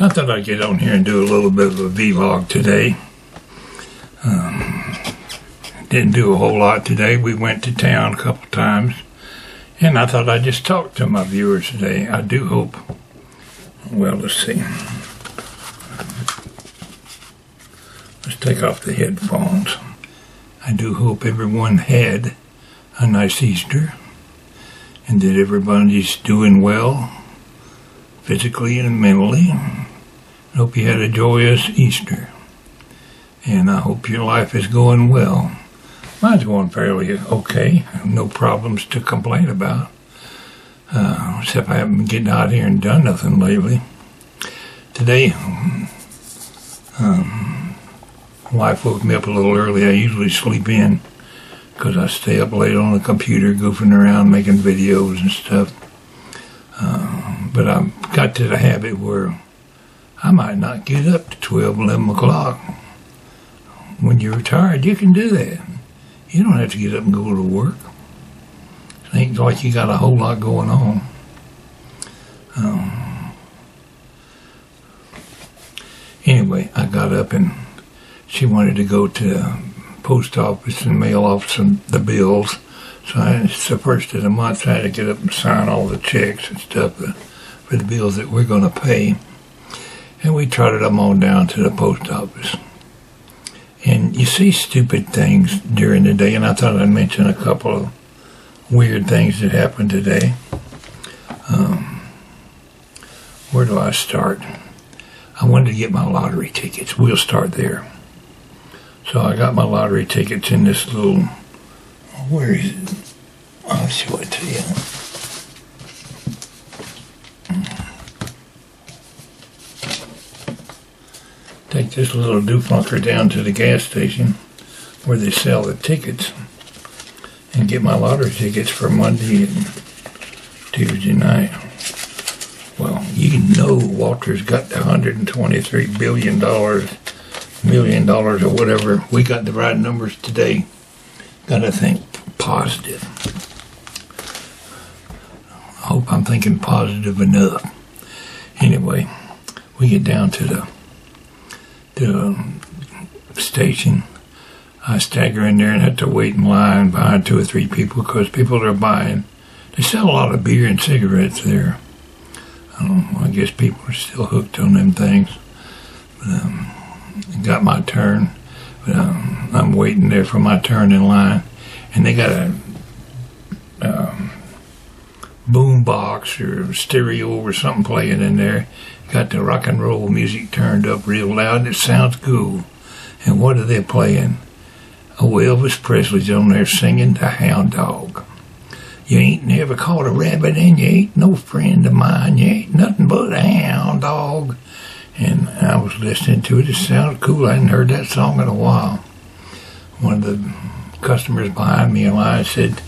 I thought I'd get on here and do a little bit of a vlog today. Didn't do a whole lot today. We went to town a couple times, and I thought I'd just talk to my viewers today. I do hope, well, let's see. Let's take off the headphones. I do hope everyone had a nice Easter, and that everybody's doing well, physically and mentally. I hope you had a joyous Easter, and I hope your life is going well. Mine's going fairly okay. No problems to complain about, except I haven't been getting out here and done nothing lately. Today, wife woke me up a little early. I usually sleep in because I stay up late on the computer goofing around making videos and stuff. But I've got to the habit where I might not get up to 12, 11 o'clock. When you're retired, you can do that. You don't have to get up and go to work. It ain't like you got a whole lot going on. Anyway, I got up and she wanted to go to the post office and mail off the bills. So it's the first of the month, so I had to get up and sign all the checks and stuff for the bills that we're going to pay. And we trotted them on down to the post office. And you see stupid things during the day, and I thought I'd mention a couple of weird things that happened today. Where do I start? I wanted to get my lottery tickets. We'll start there. So I got my lottery tickets in this little, where is it? I'll show it to you. Take this little dooflunker down to the gas station where they sell the tickets and get my lottery tickets for Monday and Tuesday night. Well, you know Walter's got the $123 billion, million dollars or whatever. We got the right numbers today. Got to think positive. I hope I'm thinking positive enough. Anyway, we get down to the station. I stagger in there and have to wait in line behind 2 or 3 people because people are buying. They sell a lot of beer and cigarettes there. I guess people are still hooked on them things. But, got my turn. But, I'm waiting there for my turn in line, and they got a boom box or stereo or something playing in there. Got the rock and roll music turned up real loud. It sounds cool. And what are they playing? Oh, Elvis Presley's on there singing The Hound Dog. You ain't never caught a rabbit and you ain't no friend of mine. You ain't nothing but a hound dog. And I was listening to it. It sounded cool. I hadn't heard that song in a while. One of the customers behind me in line said,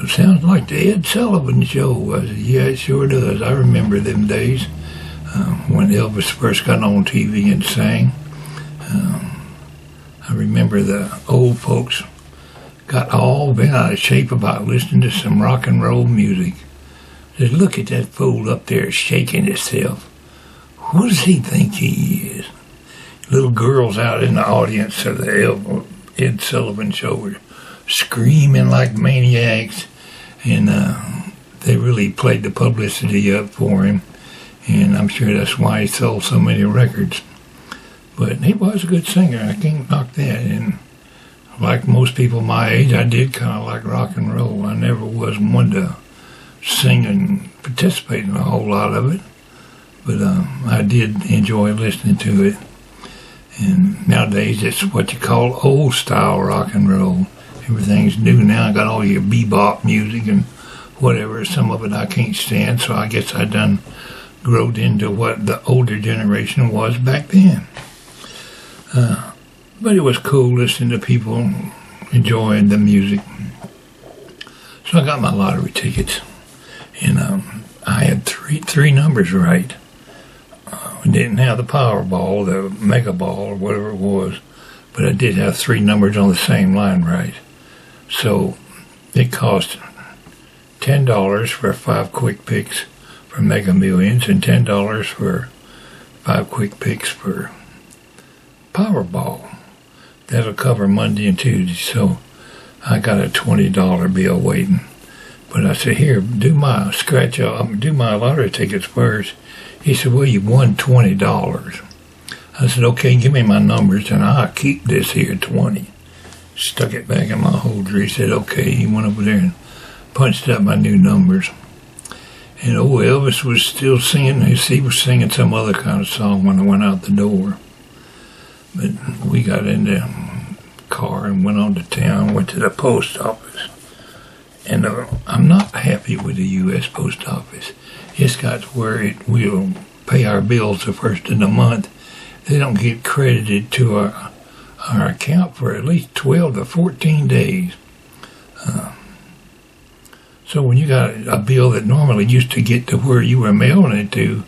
"It sounds like the Ed Sullivan Show." I said, "Yeah, it sure does. I remember them days when Elvis first got on TV and sang. I remember the old folks got all bent out of shape about listening to some rock and roll music. Just look at that fool up there shaking himself. What does he think he is?" Little girls out in the audience of the Ed Sullivan Show were screaming like maniacs, and they really played the publicity up for him, and I'm sure that's why he sold so many records. But he was a good singer. I can't knock that. And like most people my age, I did kind of like rock and roll. I never was one to sing and participate in a whole lot of it, but I did enjoy listening to it. And nowadays, it's what you call old style rock and roll. Everything's new now. I got all your bebop music and whatever. Some of it I can't stand, so I guess I done growed into what the older generation was back then. But it was cool listening to people enjoying the music. So I got my lottery tickets, and I had three numbers right. Didn't have the Powerball, the Mega Ball, or whatever it was, but I did have 3 numbers on the same line right. So it cost $10 for 5 quick picks for Mega Millions and $10 for 5 quick picks for Powerball. That'll cover Monday and Tuesday, so I got a $20 bill waiting. But I said, here, do my lottery tickets first. He said, well, you won $20. I said, okay, give me my numbers, and I'll keep this here 20. Stuck it back in my holder. He said, okay. He went over there and punched up my new numbers. And Elvis was still singing. He was singing some other kind of song when I went out the door. But we got in the car and went on to town, went to the post office. And I'm not happy with the U.S. Post Office. It's got where we'll pay our bills the first of the month. They don't get credited to our account for at least 12 to 14 days. So when you got a bill that normally used to get to where you were mailing it to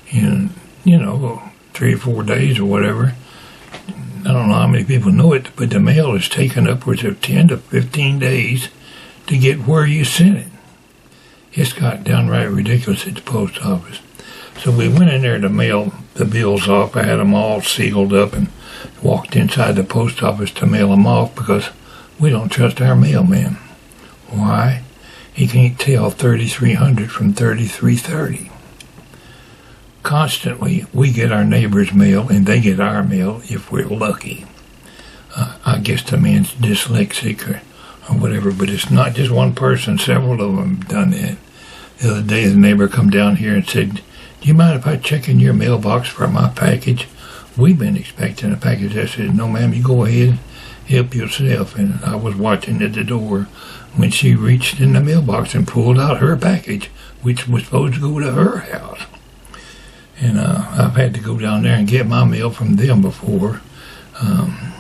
in, 3 or 4 days or whatever, I don't know how many people know it, but the mail is taking upwards of 10 to 15 days to get where you sent it. It's got downright ridiculous at the post office. So we went in there to mail the bills off. I had them all sealed up and walked inside the post office to mail them off because we don't trust our mailman. Why? He can't tell 3300 from 3330. Constantly, we get our neighbor's mail and they get our mail if we're lucky. I guess the man's dyslexic or whatever, but it's not just one person. Several of them have done that. The other day, the neighbor come down here and said, do you mind if I check in your mailbox for my package? We've been expecting a package. I said, no, ma'am, you go ahead, help yourself. And I was watching at the door when she reached in the mailbox and pulled out her package, which was supposed to go to her house. And I've had to go down there and get my mail from them before. And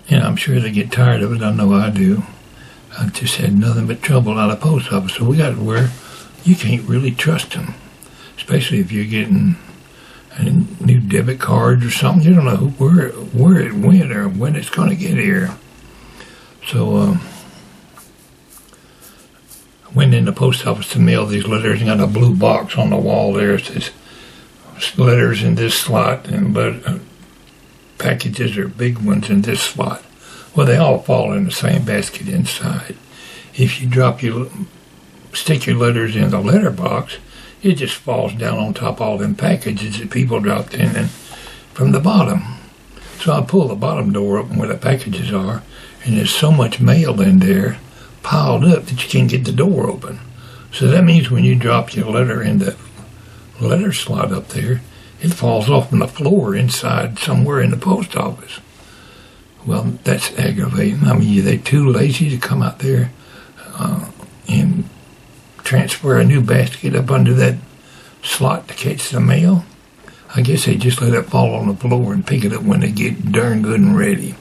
I'm sure they get tired of it. I know I do. I've just had nothing but trouble out of the post office. So we got to where you can't really trust them, especially if you're getting a new debit card or something. You don't know where it went or when it's going to get here. So I went in the post office to mail these letters and got a blue box on the wall there. It says letters in this slot and packages or big ones in this slot. Well, they all fall in the same basket inside. If you stick your letters in the letter box, it just falls down on top of all them packages that people dropped in and from the bottom. So I pull the bottom door open where the packages are, and there's so much mail in there piled up that you can't get the door open. So that means when you drop your letter in the letter slot up there, it falls off on the floor inside somewhere in the post office. Well, that's aggravating. I mean, are they too lazy to come out there and transfer a new basket up under that slot to catch the mail? I guess they just let it fall on the floor and pick it up when they get darn good and ready.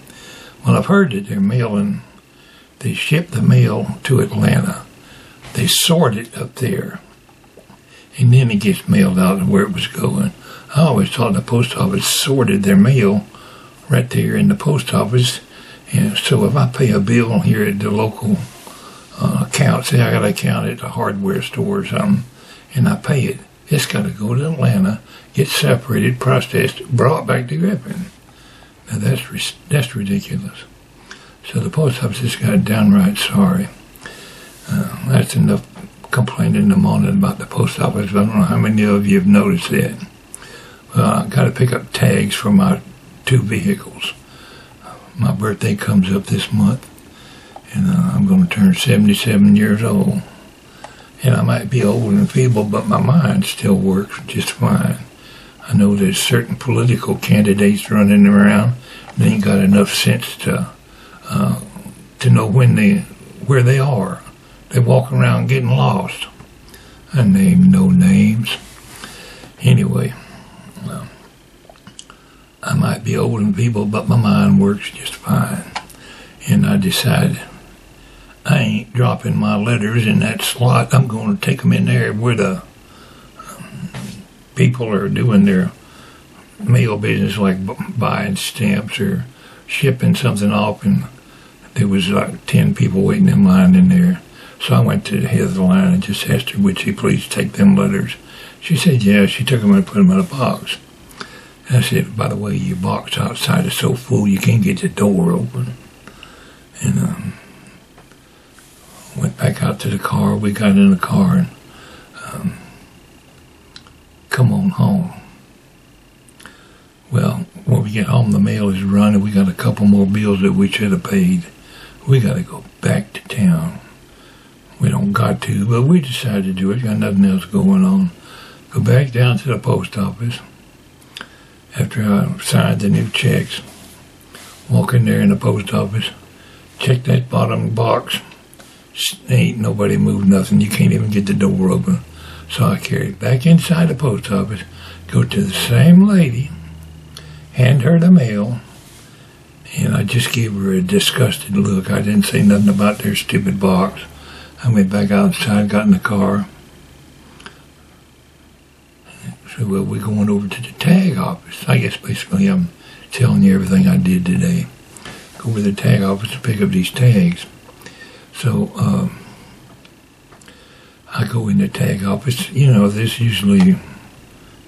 Well, I've heard that they ship the mail to Atlanta. They sort it up there, and then it gets mailed out to where it was going. I always thought the post office sorted their mail right there in the post office. And so if I pay a bill here at the local account, say I got an account at a hardware store or something, and I pay it, it's got to go to Atlanta, get separated, processed, brought back to Griffin. Now that's ridiculous. So the post office just got downright sorry. That's enough complaining in the morning about the post office. I don't know how many of you have noticed that. Well, I got to pick up tags for my 2 vehicles. My birthday comes up this month, and I'm going to turn 77 years old. And I might be old and feeble, but my mind still works just fine. I know there's certain political candidates running around. They ain't got enough sense to know where they are. They walk around getting lost. I name no names. Anyway, I might be old and feeble, but my mind works just fine. And I decided I ain't dropping my letters in that slot. I'm going to take them in there where the people are doing their mail business, like buying stamps or shipping something off. And there was like 10 people waiting in line in there. So I went to the head of the line and just asked her, would she please take them letters? She said, yeah. She took them and put them in a box. And I said, by the way, your box outside is so full you can't get the door open. And went back out to the car. We got in the car and come on home. Well, when we get home, the mail is running. We got a couple more bills that we should have paid. We got to go back to town. We don't got to, but we decided to do it. Got nothing else going on. Go back down to the post office. After I signed the new checks, walk in there in the post office, check that bottom box. Ain't nobody moved nothing. You can't even get the door open. So I carried back inside the post office, go to the same lady, hand her the mail, and I just gave her a disgusted look. I didn't say nothing about their stupid box. I went back outside, got in the car. So, well, we're going over to the tag office. I guess basically I'm telling you everything I did today. Go over to the tag office to pick up these tags. So, I go in the tag office. You know, there's usually,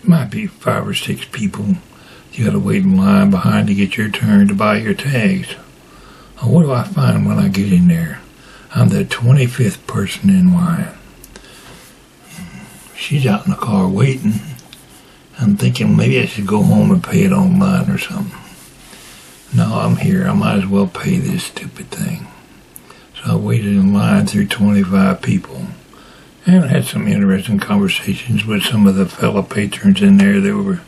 might be 5 or 6 people. You gotta wait in line behind to get your turn to buy your tags. Well, what do I find when I get in there? I'm the 25th person in line. She's out in the car waiting. I'm thinking maybe I should go home and pay it online or something. No, I'm here. I might as well pay this stupid thing. So I waited in line through 25 people. And I had some interesting conversations with some of the fellow patrons in there. They were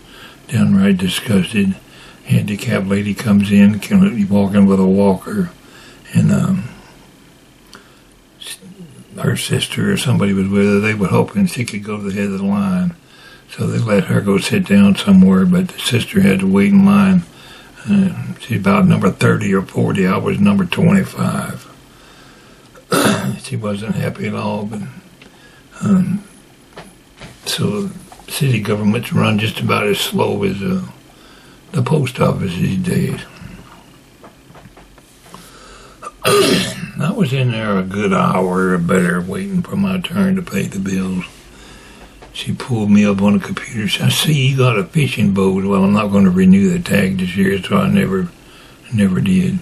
downright disgusted. Handicapped lady comes in, walking with a walker, and her sister or somebody was with her. They were hoping she could go to the head of the line. So they let her go sit down somewhere, but the sister had to wait in line. She's about number 30 or 40. I was number 25. She wasn't happy at all, but so city governments run just about as slow as the post office these days. I was in there a good hour or better waiting for my turn to pay the bills. She pulled me up on the computer. She said, I see you got a fishing boat. Well, I'm not going to renew the tag this year, so I never did.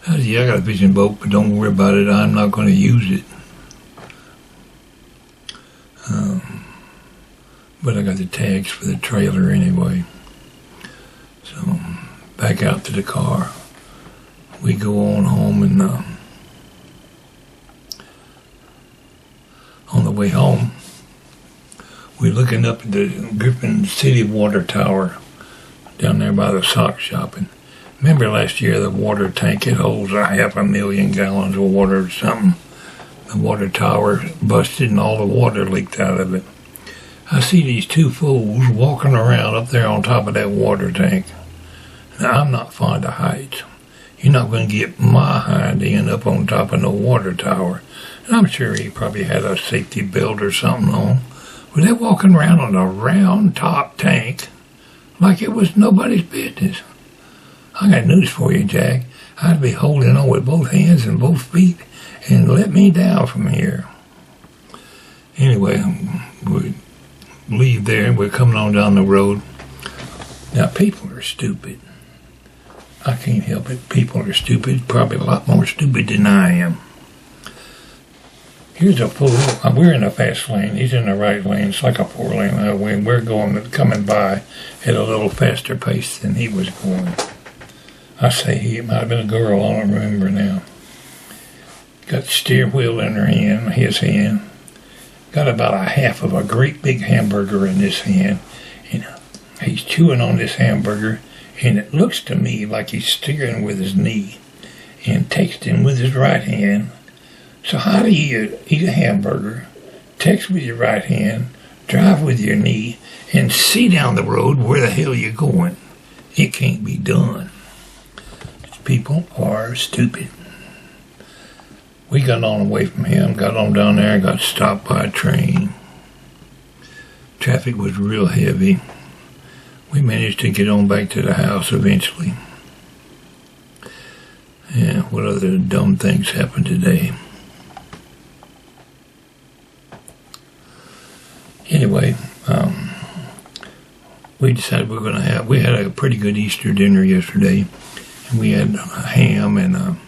I said, yeah, I got a fishing boat, but don't worry about it. I'm not going to use it. But I got the tags for the trailer anyway. So, back out to the car. We go on home, and on the way home, we're looking up at the Griffin City water tower down there by the sock shop. And remember last year the water tank, it holds 500,000 gallons of water or something. The water tower busted and all the water leaked out of it. I see these 2 fools walking around up there on top of that water tank. Now, I'm not fond of heights. You're not going to get my hind end up on top of no water tower. And I'm sure he probably had a safety belt or something on. But they're walking around on a round top tank like it was nobody's business. I got news for you, Jack. I'd be holding on with both hands and both feet and let me down from here. Anyway, we leave there and we're coming on down the road. Now, people are stupid. I can't help it. People are stupid, probably a lot more stupid than I am. Here's a fool. We're in a fast lane. He's in the right lane. It's like a 4-lane highway. We're coming by at a little faster pace than he was going. I say he. It might have been a girl. I don't remember now. Got the steering wheel in her hand, his hand. Got about a half of a great big hamburger in this hand. And he's chewing on this hamburger. And it looks to me like he's steering with his knee and texting with his right hand. So how do you eat a hamburger, text with your right hand, drive with your knee, and see down the road where the hell you're going? It can't be done. People are stupid. We got on away from him, got on down there, and got stopped by a train. Traffic was real heavy. We managed to get on back to the house eventually. Yeah, what other dumb things happened today? Anyway, we decided we had a pretty good Easter dinner yesterday. And we had ham and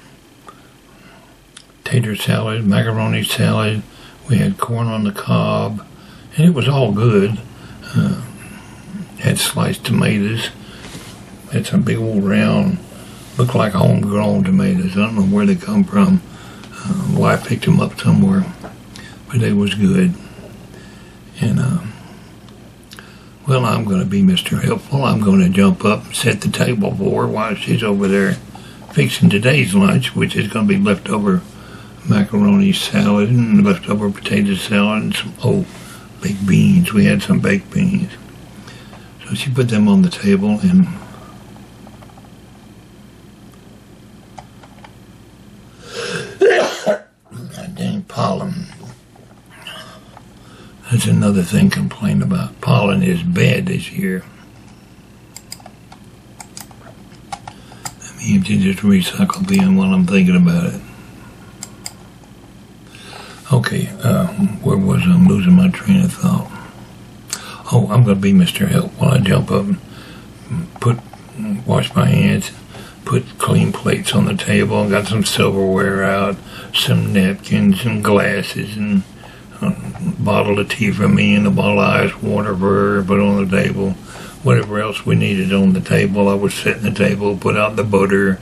tater salad, macaroni salad. We had corn on the cob, and it was all good. Had sliced tomatoes. Had some big old round, looked like homegrown tomatoes. I don't know where they come from. Wife picked them up somewhere, but they was good. And well, I'm going to be Mr. Helpful. I'm going to jump up and set the table for her while she's over there fixing today's lunch, which is going to be leftover macaroni salad and leftover potato salad and some baked beans. We had some baked beans. So she put them on the table, and God dang pollen. That's another thing to complain about. Pollen is bad this year. Let me empty this recycle bin while I'm thinking about it. Okay, where was I? I'm losing my train of thought. Oh, I'm going to be Mr. Help while I jump up and wash my hands, put clean plates on the table. I got some silverware out, some napkins, some glasses, and a bottle of tea for me and a bottle of ice water for her, put on the table. Whatever else we needed on the table, I was setting the table, put out the butter.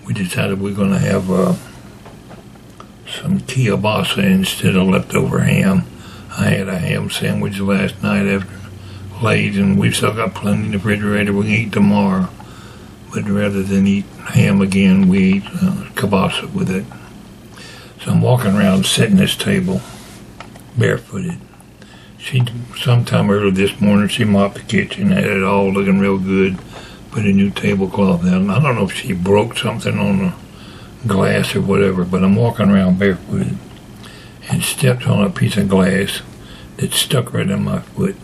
We decided we're going to have some kielbasa instead of leftover ham. I had a ham sandwich last night after late, and we've still got plenty in the refrigerator we can eat tomorrow. But rather than eat ham again, we eat kielbasa with it. So I'm walking around setting this table barefooted. Sometime early this morning, she mopped the kitchen, had it all looking real good, put a new tablecloth out. And I don't know if she broke something on the glass or whatever, but I'm walking around barefooted and stepped on a piece of glass that stuck right in my foot.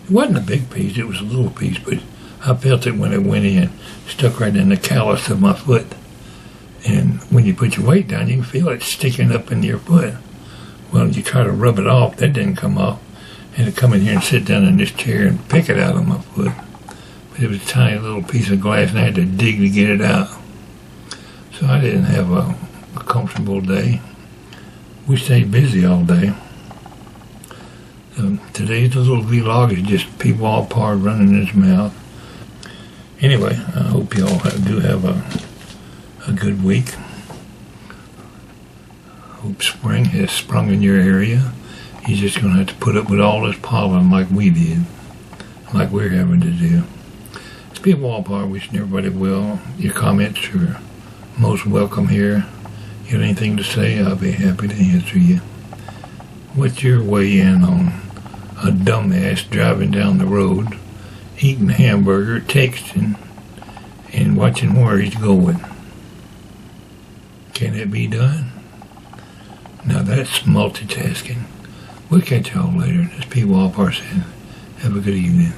It wasn't a big piece, it was a little piece, but I felt it when it went in, stuck right in the callus of my foot. And when you put your weight down, you can feel it sticking up in your foot. Well, you try to rub it off, that didn't come off. I had to come in here and sit down in this chair and pick it out of my foot. But it was a tiny little piece of glass, and I had to dig to get it out. So I didn't have a comfortable day. We stayed busy all day. Today's little vlog is just Pwalpar running his mouth. Anyway, I hope you all do have a good week. Hope spring has sprung in your area. You're just going to have to put up with all this pollen like we did, like we're having to do. It's Pwalpar, wishing everybody well. Your comments are most welcome here. You got anything to say, I'll be happy to answer you. What's your way in on a dumbass driving down the road, eating a hamburger, texting, and watching where he's going? Can it be done? Now that's multitasking. We'll catch y'all later. This Pwalpar said, have a good evening.